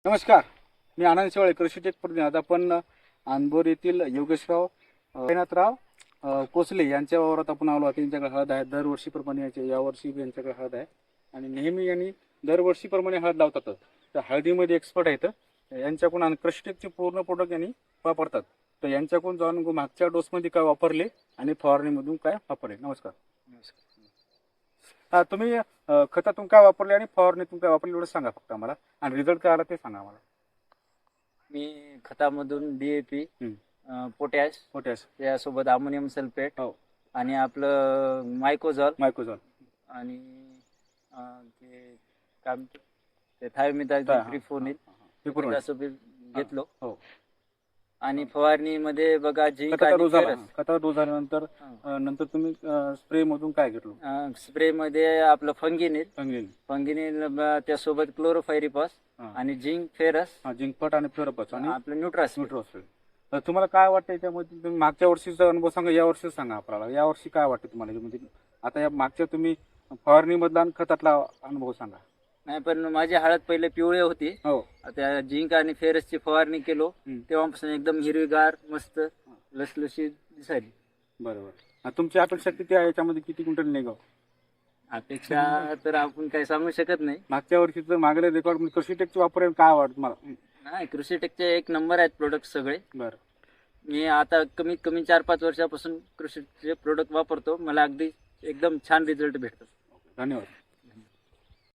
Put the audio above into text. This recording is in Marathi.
नमस्कार, मी आनंद शेवाळे, कृषी टेक प्रतिनिधी. आता आपण अनबोर येथील योगेशराव कैनाथराव कोसले यांच्या वावरात आपण आलो. त्यांच्याकडे हळद आहे. दरवर्षीप्रमाणे यावर्षी यांच्याकडे हळद आहे आणि नेहमी यांनी दरवर्षीप्रमाणे हळद लावतात. तर हळदीमध्ये एक्सपर्ट आहेत. यांच्याकडून आणि कृषी टेकचे पूर्ण प्रोडक्ट यांनी वापरतात. तर यांच्याकडून जाऊन मागच्या डोसमध्ये काय वापरले आणि फवारणीमधून काय वापरले. नमस्कार. तुम्ही खतातून काय वापरले आणि फवारणीतून काय वापरले एवढं सांगा फक्त आम्हाला, आणि रिझल्ट काय आला ते सांगा आम्हाला. मी खतामधून DAP, पोटॅश त्यासोबत अमोनियम सल्फेट आणि आपलं मायकोझॉल आणि ते काय म्हणतो ते थायोमिथाइल ट्रिफोनिल घेतलो. आणि फवारणीमध्ये बघा खताचा डोस झाल्यानंतर नंतर तुम्ही स्प्रे मधून काय घेतलं? स्प्रे मध्ये आपलं फंगिनिल त्यासोबत क्लोरोफायरिपास आणि झिंक फट आणि फेरपस आणि आपलं न्यूट्रास. तुम्हाला काय वाटतं याच्यामध्ये? तुम्ही मागच्या वर्षीचा अनुभव सांगा, या वर्षी सांगा आपल्याला. या वर्षी काय वाटतं तुम्हाला? म्हणजे आता या मागच्या तुम्ही फवारणी मधला आणि खतातला अनुभव सांगा. नाही, पण माझी हळद पहिले पिवळी होती. त्या झिंक आणि फेरसची फवारणी केलो तेव्हापासून एकदम हिरवीगार मस्त लसलशीत दिसायली. बरोबर. तुमची अपेक्षा किती आहे याच्यामध्ये? किती क्विंटल निघाव? अपेक्षा तर आपण काही सांगू शकत नाही. मागच्या वर्षीचं मागले रेकॉर्ड कृषी टेकचे वापर काय वाटत मला? नाही, कृषी टेकचे एक नंबर आहेत प्रोडक्ट सगळे. मी आता कमीत कमी 4-5 वर्षापासून कृषीचे प्रोडक्ट वापरतो. मला अगदी एकदम छान रिझल्ट भेटतो. धन्यवाद.